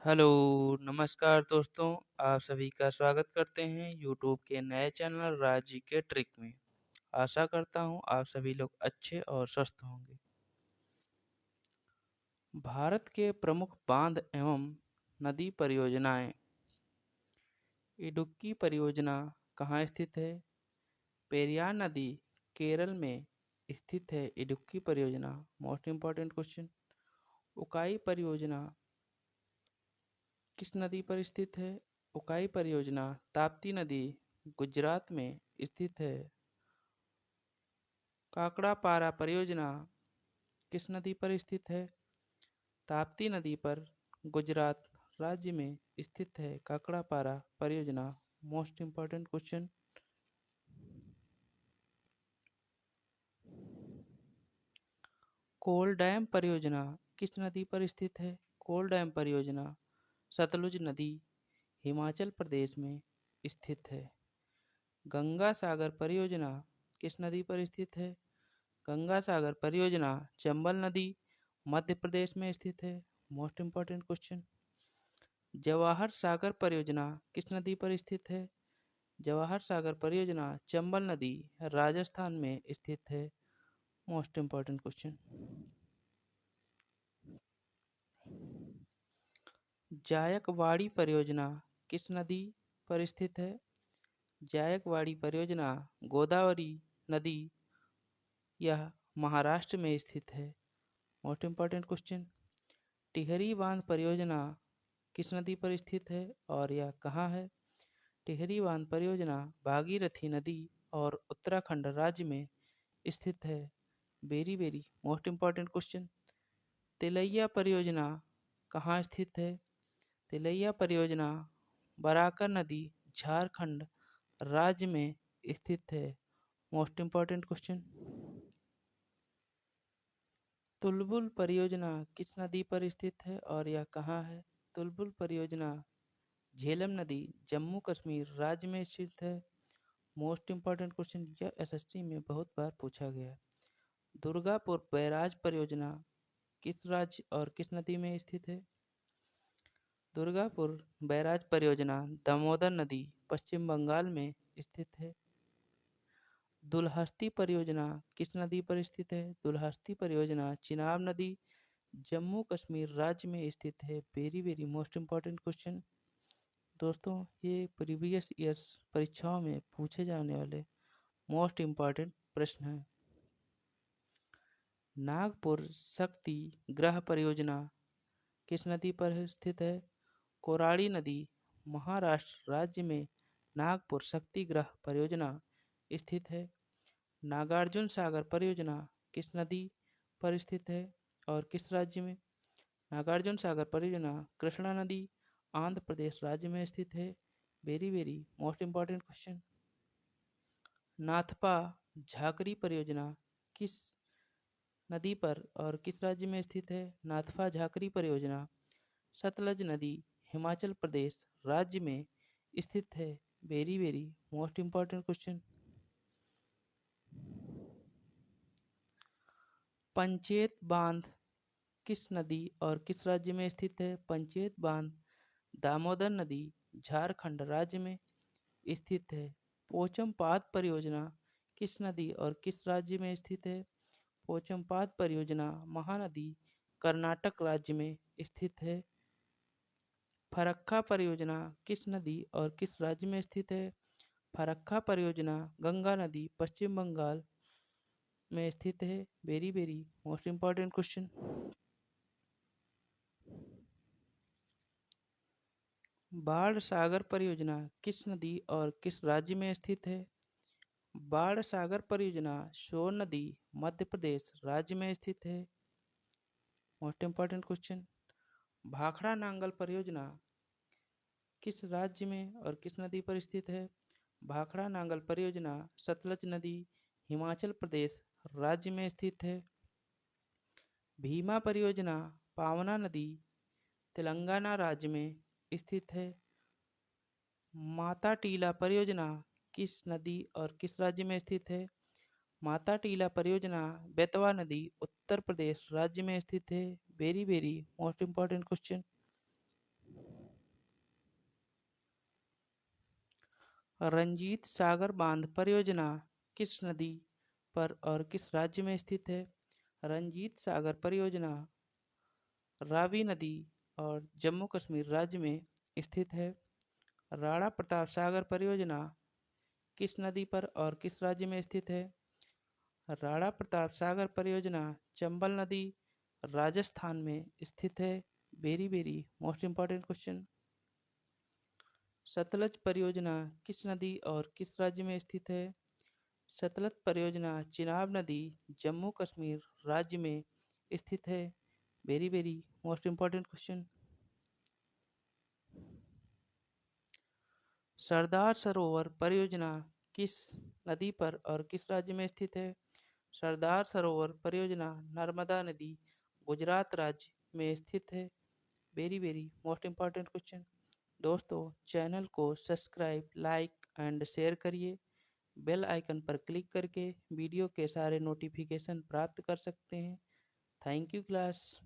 Hello, नमस्कार दोस्तों। आप सभी का स्वागत करते हैं यूट्यूब के नए चैनल राज के ट्रिक में। आशा करता हूँ आप सभी लोग अच्छे और स्वस्थ होंगे। भारत के प्रमुख बांध एवं नदी परियोजनाएं। इडुक्की परियोजना कहाँ स्थित है? पेरियार नदी केरल में स्थित है। इडुक्की परियोजना मोस्ट इम्पॉर्टेंट क्वेश्चन। उकाई परियोजना किस नदी पर स्थित है? उकाई परियोजना ताप्ती नदी गुजरात में स्थित है। काकड़ापारा परियोजना किस नदी पर स्थित है? ताप्ती नदी पर गुजरात राज्य में स्थित है काकड़ापारा परियोजना। Most important question. Kol dam परियोजना किस नदी पर स्थित है? कोल डैम परियोजना सतलुज नदी हिमाचल प्रदेश में स्थित है। गंगा सागर परियोजना किस नदी पर स्थित है? गंगा सागर परियोजना चंबल नदी मध्य प्रदेश में स्थित है। Most important question. Jawahar Sagar परियोजना किस नदी पर स्थित है? जवाहर सागर परियोजना चंबल नदी राजस्थान में स्थित है। Most important question. जायकवाड़ी परियोजना किस नदी पर स्थित है? जायकवाड़ी परियोजना गोदावरी नदी यह महाराष्ट्र में स्थित है। Most important question. टिहरी बांध परियोजना किस नदी पर स्थित है और यह कहाँ है? टिहरी बांध परियोजना भागीरथी नदी और उत्तराखंड राज्य में स्थित है। Very very most important question. Tilaiya परियोजना कहाँ स्थित है? तिलैया परियोजना बराकर नदी झारखंड राज्य में स्थित है। Most important question. तुलबुल परियोजना किस नदी पर स्थित है और यह कहाँ है? तुलबुल परियोजना झेलम नदी जम्मू कश्मीर राज्य में स्थित है। मोस्ट इम्पॉर्टेंट क्वेश्चन, यह एसएससी में बहुत बार पूछा गया है। दुर्गापुर बैराज परियोजना किस राज्य और किस नदी में स्थित है? दुर्गापुर बैराज परियोजना दामोदर नदी पश्चिम बंगाल में स्थित है। दुलहस्ती परियोजना किस नदी पर स्थित है? दुलहस्ती परियोजना चिनाब नदी जम्मू कश्मीर राज्य में स्थित है। Very very most important question. दोस्तों, ये प्रीवियस ईयर्स परीक्षाओं में पूछे जाने वाले मोस्ट इम्पॉर्टेंट प्रश्न हैं। नागपुर शक्ति ग्रह परियोजना किस नदी पर स्थित है? कोराड़ी नदी महाराष्ट्र राज्य में नागपुर शक्ति ग्रह परियोजना स्थित है। नागार्जुन सागर परियोजना किस नदी पर स्थित है और किस राज्य में? नागार्जुन सागर परियोजना कृष्णा नदी आंध्र प्रदेश राज्य में स्थित है। Very very most important question. Nathpa Jhakri परियोजना किस नदी पर और किस राज्य में स्थित है? नाथपा झाकरी परियोजना सतलज नदी हिमाचल प्रदेश राज्य में स्थित है। Very very most important question. Panchet बांध किस नदी और किस राज्य में स्थित है? पंचेत बांध दामोदर नदी झारखंड राज्य में स्थित है। पोचमपाद परियोजना किस नदी और किस राज्य में स्थित है? पोचमपाद परियोजना महानदी कर्नाटक राज्य में स्थित है। फरक्का परियोजना किस नदी और किस राज्य में स्थित है? फरक्का परियोजना गंगा नदी पश्चिम बंगाल में स्थित है। Very very most important question. बाढ़ सागर परियोजना किस नदी और किस राज्य में स्थित है? बाढ़ सागर परियोजना सोन नदी मध्य प्रदेश राज्य में स्थित है। Most important question. Bhakra Nangal परियोजना किस राज्य में और किस नदी पर स्थित है? भाखड़ा नांगल परियोजना सतलज नदी हिमाचल प्रदेश राज्य में स्थित है। भीमा परियोजना पावना नदी तेलंगाना राज्य में स्थित है। माता टीला परियोजना किस नदी और किस राज्य में स्थित है? माता टीला परियोजना बेतवा नदी उत्तर प्रदेश राज्य में स्थित है। Very very most important question. Ranjit Sagar बांध परियोजना किस नदी पर और किस राज्य में स्थित है? रंजीत सागर परियोजना रावी नदी और जम्मू कश्मीर राज्य में स्थित है। राणा प्रताप सागर परियोजना किस नदी पर और किस राज्य में स्थित है? राणा प्रताप सागर परियोजना चंबल नदी राजस्थान में स्थित है। Very very most important question. Sutlej परियोजना किस नदी और किस राज्य में स्थित है? सतलज परियोजना चिनाब नदी जम्मू कश्मीर राज्य में स्थित है। Very very most important question. Sardar Sarovar परियोजना किस नदी पर और किस राज्य में स्थित है? सरदार सरोवर परियोजना नर्मदा नदी गुजरात राज्य में स्थित है। Very very most important question. दोस्तों, चैनल को सब्सक्राइब, लाइक एंड शेयर करिए। बेल आइकन पर क्लिक करके वीडियो के सारे नोटिफिकेशन प्राप्त कर सकते हैं। Thank you class.